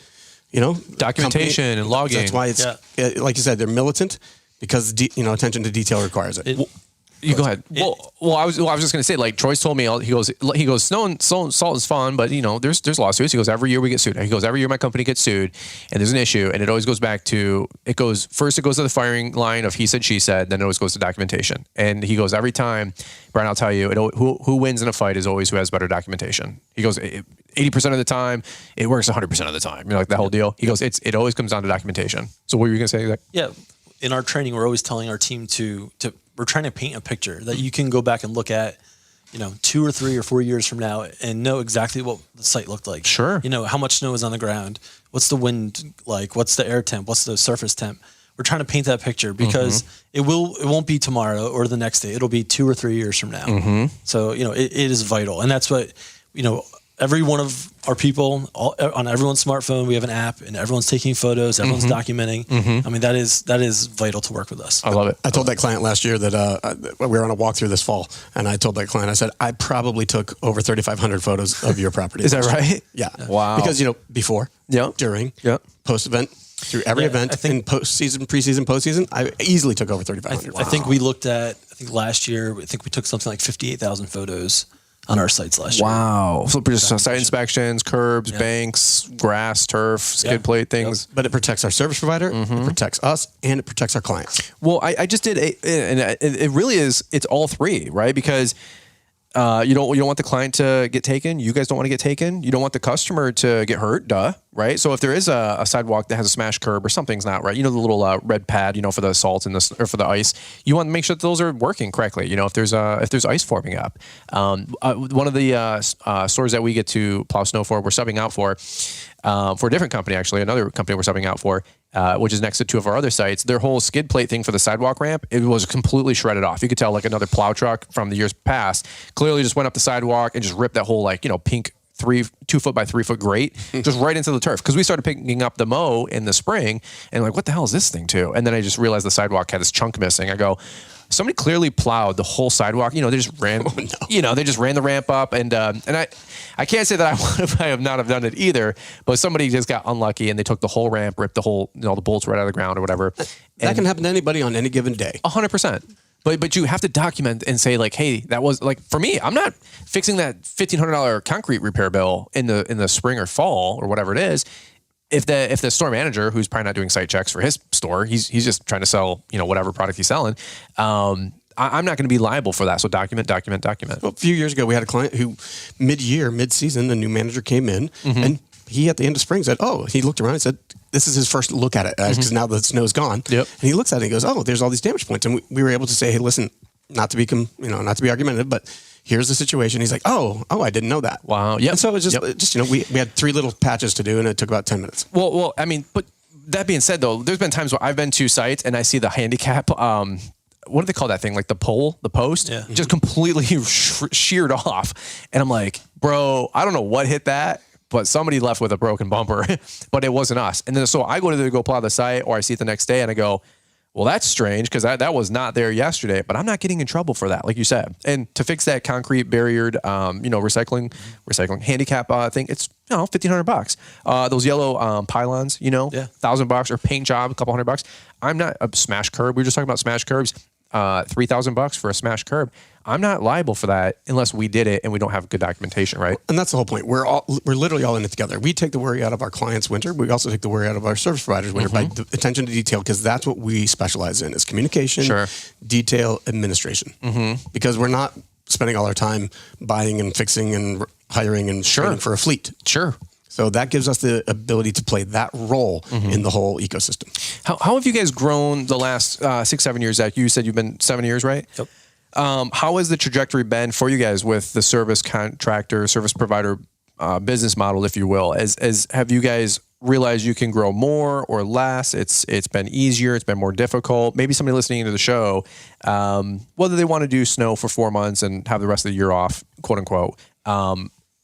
documentation and logging. That's why it's, like you said, they're militant because, attention to detail requires it. You go ahead. Well, I was just going to say, like Troy's told me, he goes, snow and salt is fun, but there's lawsuits. He goes, every year we get sued. He goes, every year my company gets sued and there's an issue. And it always goes back to, it goes to the firing line of he said, she said, then it always goes to documentation. And he goes, every time, Brian, I'll tell you, who wins in a fight is always who has better documentation. He goes, 80% of the time, it works 100% of the time. Like the whole deal. He goes, it always comes down to documentation. So what were you going to say? Yeah. In our training, we're always telling our team we're trying to paint a picture that you can go back and look at, 2 or 3 or 4 years from now and know exactly what the site looked like. Sure. How much snow is on the ground. What's the wind like? What's the air temp? What's the surface temp? We're trying to paint that picture because it won't be tomorrow or the next day. It'll be 2 or 3 years from now. Mm-hmm. So, it is vital. And that's what, every one of our people on everyone's smartphone, we have an app and everyone's taking photos, everyone's documenting. Mm-hmm. I mean, that is vital to work with us. I love it. I told that client last year that we were on a walkthrough this fall and I told that client, I said, I probably took over 3,500 photos of your property. Is that right? Yeah. Wow. Because, before, during, post-event, through every event, in post-season, preseason, postseason, I easily took over 3,500. I think we looked at, last year, we took something like 58,000 photos on our sites last year. Wow. So just site inspections, curbs, banks, grass, turf, skid plate things. But it protects our service provider, it protects us, and it protects our clients. Well, I just did and it really is, it's all three, right? Because you don't want the client to get taken. You guys don't want to get taken. You don't want the customer to get hurt. Duh. Right. So if there is a sidewalk that has a smashed curb or something's not right, the little red pad, for the salt and or for the ice, you want to make sure that those are working correctly. If there's ice forming up, one of the stores that we get to plow snow for, we're subbing out for a different company, actually, another company we're subbing out for, which is next to 2 of our other sites. Their whole skid plate thing for the sidewalk ramp, it was completely shredded off. You could tell like another plow truck from the years past clearly just went up the sidewalk and just ripped that whole pink 2 foot by 3 foot grate just right into the turf. Because we started picking up the mow in the spring and what the hell is this thing too? And then I just realized the sidewalk had this chunk missing. I go, somebody clearly plowed the whole sidewalk. They just ran, they just ran the ramp up and I can't say that I have not have done it either, but somebody just got unlucky and they took the whole ramp, ripped the whole, the bolts right out of the ground or whatever. That can happen to anybody on any given day. 100%. But you have to document and say hey, that was for me, I'm not fixing that $1,500 concrete repair bill in the spring or fall or whatever it is. If the store manager, who's probably not doing site checks for his store, he's just trying to sell, whatever product he's selling. I'm not going to be liable for that. So document. Well, a few years ago, we had a client who mid-season, a new manager came in and he at the end of spring said, he looked around and said, this is his first look at it because now the snow's gone. Yep. And he looks at it and he goes, there's all these damage points. And we were able to say, hey, listen, not to be argumentative, but here's the situation. He's like, I didn't know that. Wow. Yeah. And so it was just we had 3 little patches to do and it took about 10 minutes. Well, I mean, but that being said though, there's been times where I've been to sites and I see the handicap, what do they call that thing? Like the post, just completely sheared off. And I'm like, bro, I don't know what hit that, but somebody left with a broken bumper, but it wasn't us. And then so I go plow the site or I see it the next day and I go, well, that's strange because that was not there yesterday, but I'm not getting in trouble for that, like you said. And to fix that concrete barriered, recycling handicap thing, it's $1,500. Those yellow pylons, $1,000 or paint job, a couple $100. I'm not a smash curb. We were just talking about smash curbs. $3,000 for a smashed curb. I'm not liable for that unless we did it and we don't have good documentation, right? And that's the whole point. We're literally all in it together. We take the worry out of our clients' winter. We also take the worry out of our service providers' winter by attention to detail, because that's what we specialize in: is communication, detail, administration. Because we're not spending all our time buying and fixing and hiring and training for a fleet. So that gives us the ability to play that role in the whole ecosystem. How have you guys grown the last 6-7 years? Zach, you said you've been 7 years, right? Yep. How has the trajectory been for you guys with the service contractor, service provider business model, if you will? Have you guys realized you can grow more or less? It's been easier. It's been more difficult. Maybe somebody listening to the show, whether they want to do snow for 4 months and have the rest of the year off, quote unquote.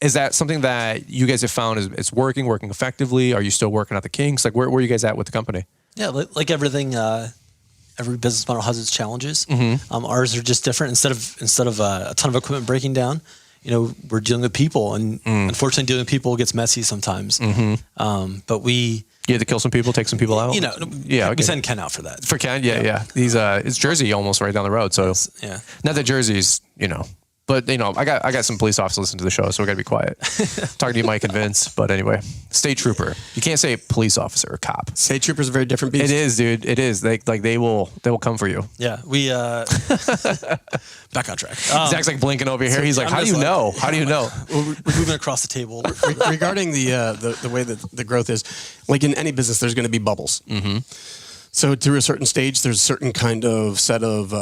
Is that something that you guys have found is it's working effectively? Are you still working out the kinks? Like where are you guys at with the company? Yeah, like everything, every business model has its challenges. Ours are just different. Instead of a ton of equipment breaking down, we're dealing with people, and unfortunately, dealing with people gets messy sometimes. But you had to kill some people, take some people out. We send Ken out for that. For Ken, yeah. He's it's Jersey almost right down the road. So not that Jersey's But I got some police officers listening to the show, so we got to be quiet. Talking to you, Mike and Vince. But anyway, state trooper. You can't say police officer or cop. State trooper is a very different beast. It is, dude. It is. They will come for you. Yeah, we back on track. Zach's like blinking over here. He's like, "How do you know? How do you know?" We're moving across the table. Regarding the way that the growth is, like in any business, there's going to be bubbles. So through a certain stage, there's a certain kind of set of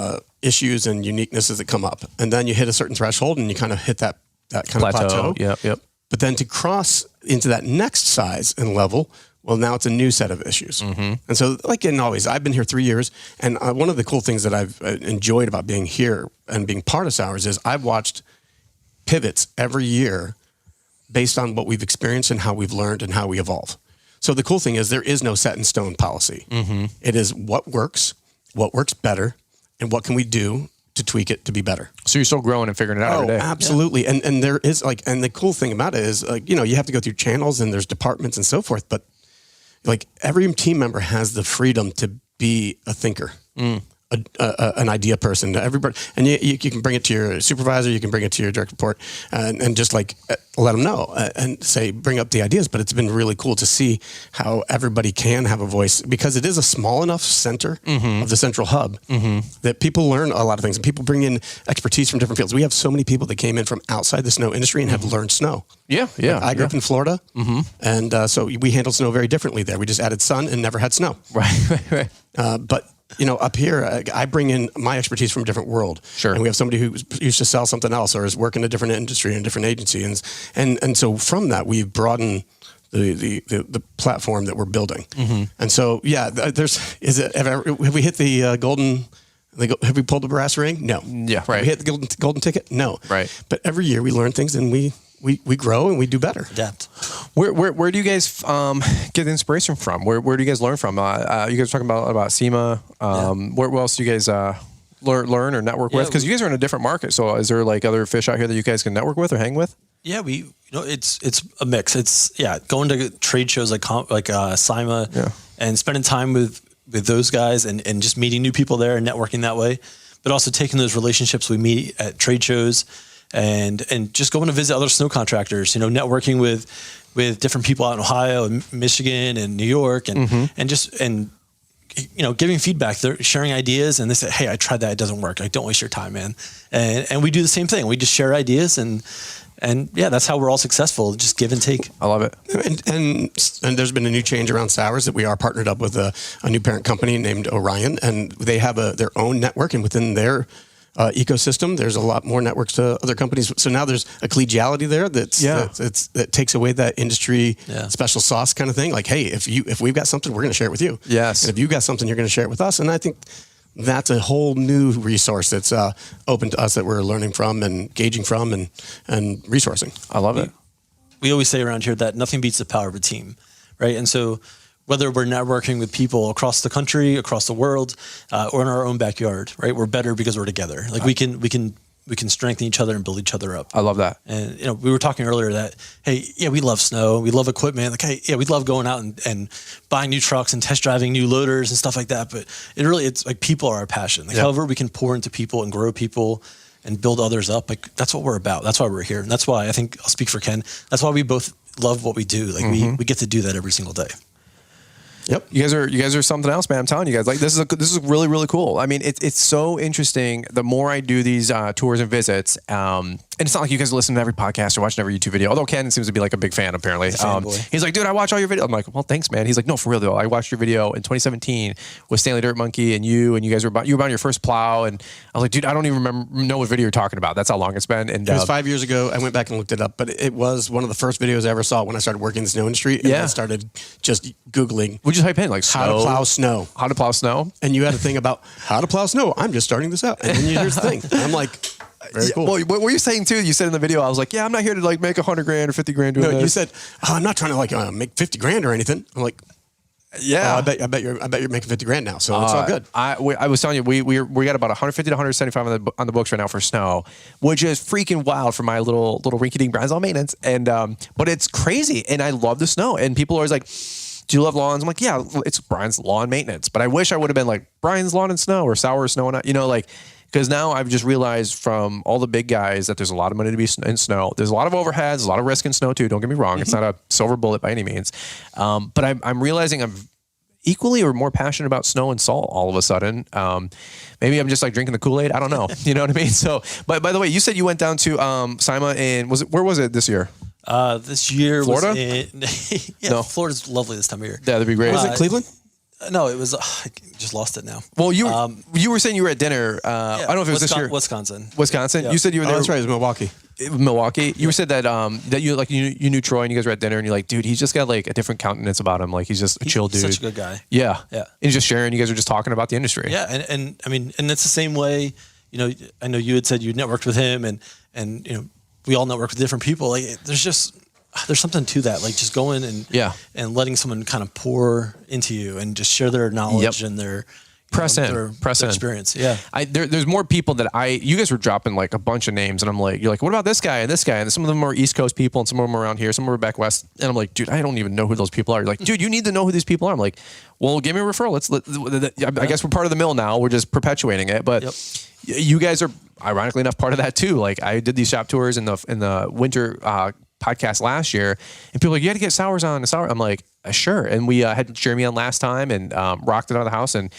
issues and uniquenesses that come up. And then you hit a certain threshold and you kind of hit that kind of plateau. Yep. But then to cross into that next size and level, well, now it's a new set of issues. And so like in always, I've been here 3 years. And one of the cool things that I've enjoyed about being here and being part of Sauers is I've watched pivots every year based on what we've experienced and how we've learned and how we evolve. So the cool thing is there is no set in stone policy. It is what works better, and what can we do to tweak it to be better. So you're still growing and figuring it out every day. Absolutely. Yeah. And there is and the cool thing about it is you have to go through channels and there's departments and so forth, but like every team member has the freedom to be a thinker. An idea person, everybody, and you can bring it to your supervisor, you can bring it to your direct report, and just like let them know and say, bring up the ideas. But it's been really cool to see how everybody can have a voice, because it is a small enough center of the central hub that people learn a lot of things, and people bring in expertise from different fields. We have so many people that came in from outside the snow industry and have learned snow. Like I grew up in Florida, and so we handled snow very differently there. We just added sun and never had snow. Right. But up here, I bring in my expertise from a different world. Sure. And we have somebody who used to sell something else or is working in a different industry and a different agency. And so from that, we've broadened the platform that we're building. And so, have we hit the golden, have we pulled the brass ring? No. Yeah, right. Have we hit the golden ticket? No. Right. But every year we learn things and we grow and we do better. Adapt. Where do you guys get inspiration from? Where do you guys learn from? You guys are talking about SEMA. Where else do you guys learn or network with? Because you guys are in a different market. So is there like other fish out here that you guys can network with or hang with? Yeah, it's a mix. It's going to trade shows like SEMA and spending time with those guys and just meeting new people there and networking that way, but also taking those relationships we meet at trade shows and just going to visit other snow contractors, networking with different people out in Ohio and Michigan and New York and giving feedback. They're sharing ideas and they say, "Hey, I tried that. It doesn't work. Like, don't waste your time, man." And we do the same thing. We just share ideas and that's how we're all successful. Just give and take. I love it. And there's been a new change around Sauers that we are partnered up with a new parent company named Orion, and they have their own network, and within their ecosystem, there's a lot more networks to other companies. So now there's a collegiality there that takes away that industry special sauce kind of thing. Like, hey, if we've got something, we're going to share it with you. Yes. And if you've got something, you're going to share it with us. And I think that's a whole new resource that's open to us that we're learning from and gauging from and resourcing. I love it. We always say around here that nothing beats the power of a team, right? And so whether we're networking with people across the country, across the world, or in our own backyard, right? We're better because we're together. Like we can we can strengthen each other and build each other up. I love that. And, you know, we were talking earlier that, hey, yeah, we love snow. We love equipment. Like, hey, yeah, we love going out and buying new trucks and test driving new loaders and stuff like that. But it's like people are our passion. Like, however we can pour into people and grow people and build others up, like that's what we're about. That's why we're here. And that's why I think I'll speak for Ken. That's why we both love what we do. Like we get to do that every single day. Yep. You guys are something else, man. I'm telling you guys, like this is really, really cool. I mean, it's so interesting. The more I do these tours and visits, and it's not like you guys listen to every podcast or watching every YouTube video. Although Ken seems to be like a big fan, apparently. He's like, dude, I watch all your videos. I'm like, well, thanks, man. He's like, no, for real though. I watched your video in 2017 with Stanley Dirt Monkey and you guys were on your first plow. And I was like, dude, I don't even know what video you're talking about. That's how long it's been. And it was 5 years ago. I went back and looked it up, but it was one of the first videos I ever saw when I started working in the snow industry. And I started just Googling. What'd you type in? Like how to plow snow. How to plow snow. And you had a thing about how to plow snow. I'm just starting this out. And then here's the thing. And I'm like, very cool. Well, what were you saying too? You said in the video, I was like, yeah, I'm not here to like make $100,000 or $50,000 doing this. You said, I'm not trying to like make 50 grand or anything. I'm like, yeah, I bet you're making 50 grand now. So it's all good. I was telling you, we got about 150 to 175 on the books right now for snow, which is freaking wild for my little rinky-dink Brian's Lawn Maintenance. And, but it's crazy. And I love the snow. And people are always like, do you love lawns? I'm like, yeah, it's Brian's Lawn Maintenance. But I wish I would have been like Brian's Lawn and Snow or Sauers Snow and, like, because now I've just realized from all the big guys that there's a lot of money to be in snow. There's a lot of overheads, a lot of risk in snow too. Don't get me wrong. It's not a silver bullet by any means. But I'm realizing I'm equally or more passionate about snow and salt all of a sudden. Maybe I'm just like drinking the Kool-Aid. I don't know. You know what I mean? So, but by the way, you said you went down to Sima and where was it this year? This year, Florida? No, Florida's lovely this time of year. Yeah, that'd be great. Was it Cleveland? No, it was. I just lost it now. Well, you were saying you were at dinner. I don't know if it was this year. Wisconsin. Yeah. You said you were there. That's right. It was Milwaukee. Milwaukee. You said that that you knew Troy and you guys were at dinner and you're like, dude, he's just got like a different countenance about him. Like he's just a chill dude. Such a good guy. Yeah. Yeah. And he's just sharing. You guys are just talking about the industry. Yeah, and I mean, and it's the same way. You know, I know you had said you networked with him, and you know, we all network with different people. Like there's something to that, like just going and letting someone kind of pour into you and just share their knowledge and their their experience. Yeah. There's more people that you guys were dropping like a bunch of names and I'm like, you're like, what about this guy and this guy? And some of them are East Coast people and some of them are around here. Some are back West. And I'm like, dude, I don't even know who those people are. You're like, dude, you need to know who these people are. I'm like, well, give me a referral. I guess we're part of the mill now. We're just perpetuating it. But you guys are ironically enough part of that too. Like I did these shop tours in the winter, podcast last year and people are like, you got to get Sauers on. I'm like, sure. And we had Jeremy on last time and rocked it out of the house. And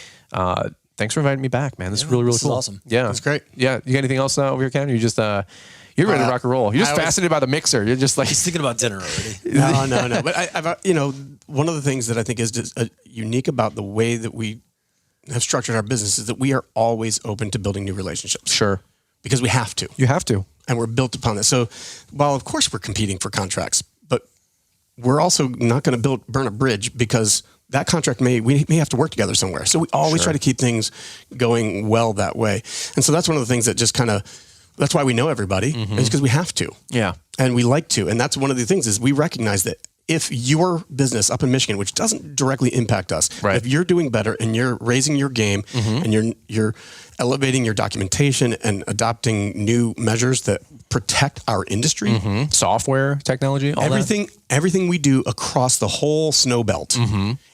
thanks for inviting me back, man. This is really, really cool. Awesome. Yeah. That's great. Yeah. You got anything else over here, Ken? You just you're ready to rock and roll. You're just fascinated by the mixer. You're just like he's thinking about dinner already. No. But I've one of the things that I think is just unique about the way that we have structured our business is that we are always open to building new relationships. Sure. Because we have to. You have to. And we're built upon that. So while of course we're competing for contracts, but we're also not going to burn a bridge because that contract we may have to work together somewhere. So we always try to keep things going well that way. And so that's one of the things that just that's why we know everybody is because we have to. Yeah. And we like to. And that's one of the things is we recognize that if your business up in Michigan, which doesn't directly impact us, if you're doing better and you're raising your game and you're elevating your documentation and adopting new measures that protect our industry, software, technology, everything we do across the whole snow belt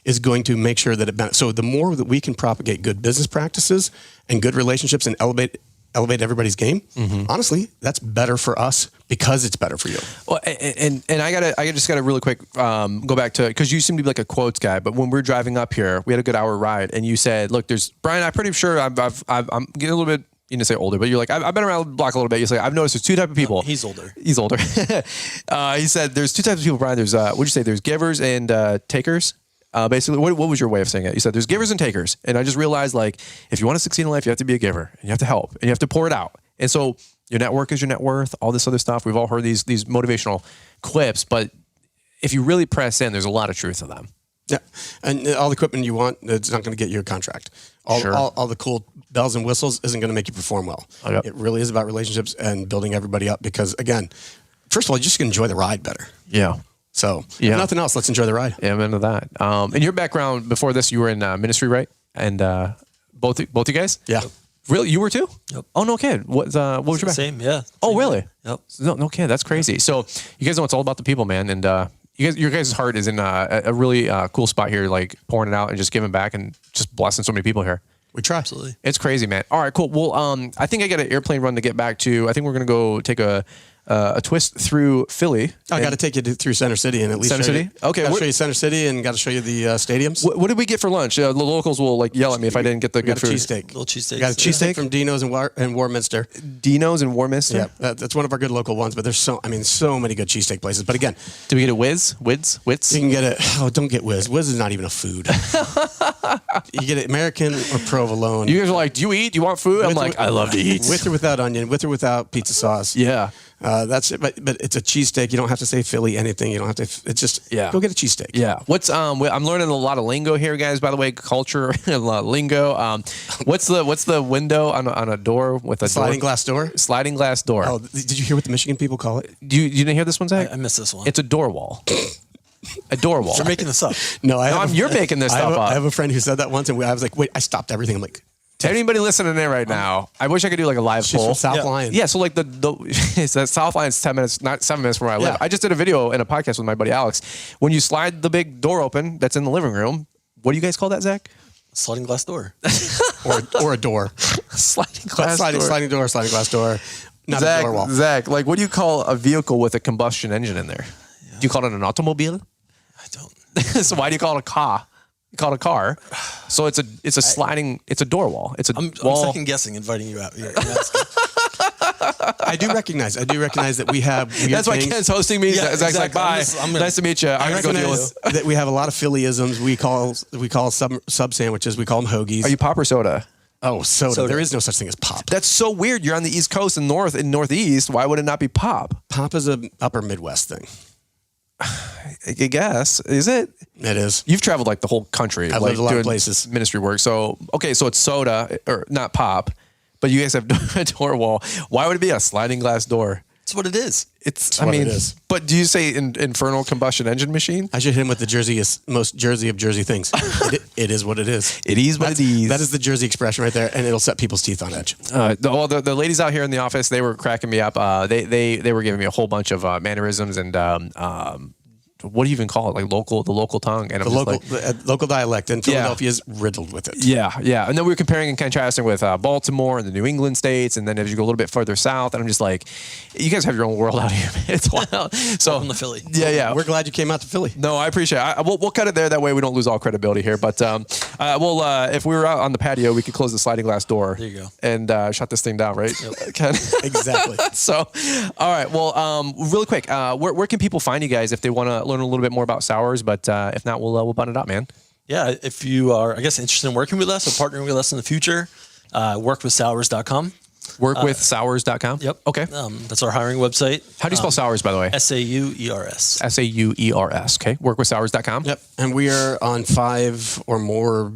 is going to make sure that so the more that we can propagate good business practices and good relationships and elevate everybody's game, honestly, that's better for us because it's better for you. Well, and I just gotta really quick go back to, because you seem to be like a quotes guy, but when we're driving up here, we had a good hour ride and you said, look, Brian, I'm pretty sure I'm getting a little bit, you didn't say older, but you're like, I've been around the block a little bit. You say, I've noticed there's two types of people. He's older. He's older. He said, there's two types of people, Brian. There's, what'd you say? There's givers and takers. Basically, what was your way of saying it? You said there's givers and takers. And I just realized, like, if you want to succeed in life, you have to be a giver and you have to help and you have to pour it out. And so your network is your net worth, all this other stuff. We've all heard these motivational clips, but if you really press in, there's a lot of truth to them. Yeah. And all the equipment you want, it's not going to get you a contract. All the cool bells and whistles isn't going to make you perform well. It really is about relationships and building everybody up because, again, first of all, you just enjoy the ride better. Yeah. So if nothing else, let's enjoy the ride. Yeah, I'm into that. And your background before this, you were in ministry, right? And both you guys? Yeah. Really? You were too? Yep. Oh, no kid. What was your background? Same, yeah. Oh, really? Yep. No kid. That's crazy. So you guys know it's all about the people, man. And your guys' heart is in a really cool spot here, like pouring it out and just giving back and just blessing so many people here. We try. Absolutely. It's crazy, man. All right, cool. Well, I think I got an airplane run to get back to. I think we're going to go take a twist through Philly. I got to take you through Center City and at least Center City? Okay. Got to show you Center City and got to show you the stadiums. What did we get for lunch? The locals will like yell at me if I didn't get the good food. Cheesesteak. Little cheesesteak. We got a cheesesteak from Dino's and Warminster. Dino's and Warminster? Yeah, that's one of our good local ones, but there's so many good cheesesteak places. But again, do we get a Wits? You can get it. Oh, don't get Whiz. Whiz is not even a food. You get it American or provolone. You guys are like, do you eat? Do you want food? I'm like, I love to eat. With or without onion, with or without pizza sauce. Yeah. That's it. But it's a cheesesteak. You don't have to say Philly anything. You don't have to. It's just go get a cheesesteak. Yeah. What's I'm learning a lot of lingo here, guys. By the way, culture, a lot of lingo. What's the window on a door with a sliding glass door? Sliding glass door. Oh, did you hear what the Michigan people call it? You didn't hear this one, Zach? I missed this one. It's a door wall. A door wall. You're making this up. No, you're making this stuff up. I have a friend who said that once, and I was like, wait, I stopped everything. I'm like, anybody listening in right now, I wish I could do like a live poll. South Lion. Yeah, so like it's the South Lion's 10 minutes, not 7 minutes from where I live. Yeah. I just did a video and a podcast with my buddy Alex. When you slide the big door open that's in the living room, what do you guys call that, Zach? Sliding glass door. or a door. Sliding glass door. Sliding glass door. Not Zach, a door wall. Zach, like what do you call a vehicle with a combustion engine in there? Yeah. Do you call it an automobile? I don't. So why do you call it a car? You call it a car. So it's a sliding. It's a door wall. It's a wall. I'm second guessing inviting you out here. I do recognize that we have. That's why Ken's hosting me. Yeah, Zach's like, bye. Nice to meet you. I I'm gonna go deal recognize with. that we have a lot of Phillyisms. We call sub sandwiches. We call them hoagies. Are you pop or soda? Oh, soda. There is no such thing as pop. That's so weird. You're on the East Coast and Northeast. Why would it not be pop? Pop is a upper Midwest thing. I guess. Is it? It is. You've traveled like the whole country. I've lived a lot of places. Ministry work. So, okay, so it's soda or not pop, but you guys have a door wall. Why would it be a sliding glass door? That's what it is. It's what it is. But do you say infernal combustion engine machine? I should hit him with the most Jersey of Jersey things. It is what it is. It is what it is. That is the Jersey expression right there, and it'll set people's teeth on edge. The ladies out here in the office, they were cracking me up. They were giving me a whole bunch of mannerisms and what do you even call it? Like the local tongue, and the local dialect, and Philadelphia is riddled with it. Yeah. And then we were comparing and contrasting with Baltimore and the New England states, and then as you go a little bit further south, and I'm just like, you guys have your own world out here. It's wild. So welcome to Philly. Yeah. We're glad you came out to Philly. No, I appreciate it. We'll cut it there. That way we don't lose all credibility here. But if we were out on the patio, we could close the sliding glass door. There you go. And shut this thing down, right? Yep. Ken? Exactly. So, all right. Well, really quick, where can people find you guys if they want to learn a little bit more about Sauers? But if not, we'll button it up, man. Yeah, if you are, I guess, interested in working with us or partnering with us in the future, workwithsauers.com. Workwithsauers.com? Yep. Okay. That's our hiring website. How do you spell Sauers, by the way? Sauers. Sauers. Okay. Workwithsauers.com. Yep. And we are on 5 or more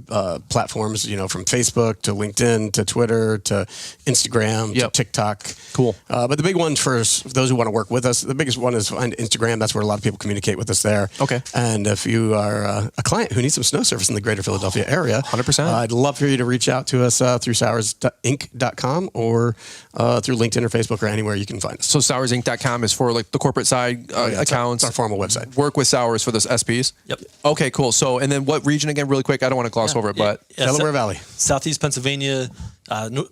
platforms, from Facebook to LinkedIn to Twitter to Instagram to TikTok. Cool. But the big one for those who want to work with us, the biggest one is on Instagram. That's where a lot of people communicate with us there. Okay. And if you are a client who needs some snow service in the greater Philadelphia area, 100%. I'd love for you to reach out to us through sauersinc.com or through LinkedIn or Facebook or anywhere you can find us. So sauersinc.com is for like the corporate side accounts. It's our formal website. Work with Sauers for the SPs. Yep. Okay, cool. So, and then what region again, really quick? I don't want to gloss over it, but Delaware Valley. Southeast Pennsylvania,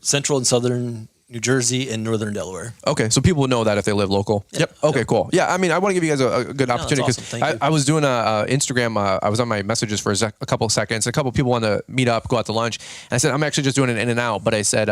central and southern New Jersey, and northern Delaware. Okay, so people know that if they live local. Yep. Okay, cool. Yeah, I mean, I want to give you guys a good opportunity because awesome. I was doing a Instagram. I was on my messages for a couple of seconds. A couple of people wanted to meet up, go out to lunch. And I said, I'm actually just doing an in and out. But I said,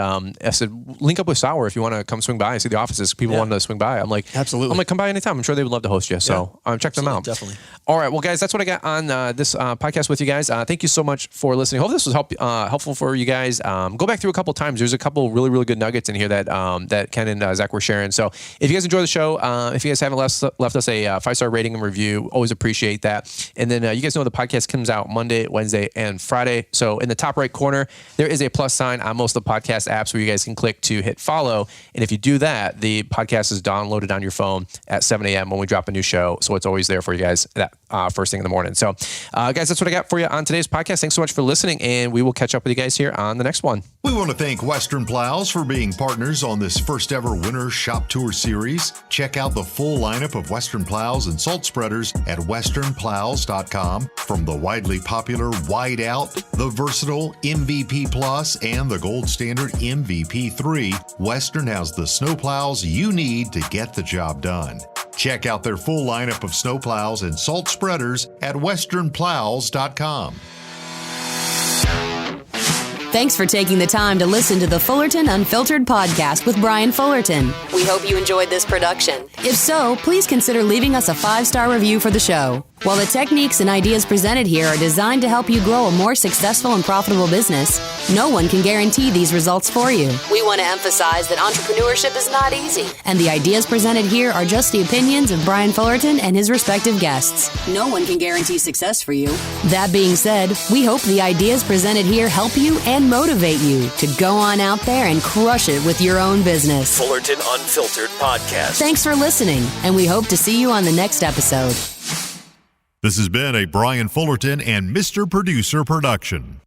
link up with Sauer if you want to come swing by and see the offices. People wanted to swing by. I'm like, absolutely. I'm like, come by anytime. I'm sure they would love to host you. So check them out. Definitely. All right, well, guys, that's what I got on this podcast with you guys. Thank you so much for listening. Hope this was helpful for you guys. Go back through a couple times. There's a couple really, really good nuggets in here here that Ken and Zach were sharing. So if you guys enjoy the show, if you guys haven't left us a 5-star rating and review, always appreciate that. And then you guys know the podcast comes out Monday, Wednesday, and Friday. So in the top right corner, there is a plus sign on most of the podcast apps where you guys can click to hit follow. And if you do that, the podcast is downloaded on your phone at 7 a.m. when we drop a new show. So it's always there for you guys that first thing in the morning. So guys, that's what I got for you on today's podcast. Thanks so much for listening, and we will catch up with you guys here on the next one. We want to thank Western Plows for being partners on this first ever winter shop tour series. Check out the full lineup of Western plows and salt spreaders at westernplows.com. From the widely popular Wide Out, the versatile MVP Plus, and the gold standard MVP 3, Western has the snow plows you need to get the job done. Check out their full lineup of snow plows and salt spreaders at westernplows.com. Thanks for taking the time to listen to the Fullerton Unfiltered podcast with Brian Fullerton. We hope you enjoyed this production. If so, please consider leaving us a 5-star review for the show. While the techniques and ideas presented here are designed to help you grow a more successful and profitable business, no one can guarantee these results for you. We want to emphasize that entrepreneurship is not easy, and the ideas presented here are just the opinions of Brian Fullerton and his respective guests. No one can guarantee success for you. That being said, we hope the ideas presented here help you and motivate you to go on out there and crush it with your own business. Fullerton Unfiltered Podcast. Thanks for listening, and we hope to see you on the next episode. This has been a Brian Fullerton and Mr. Producer production.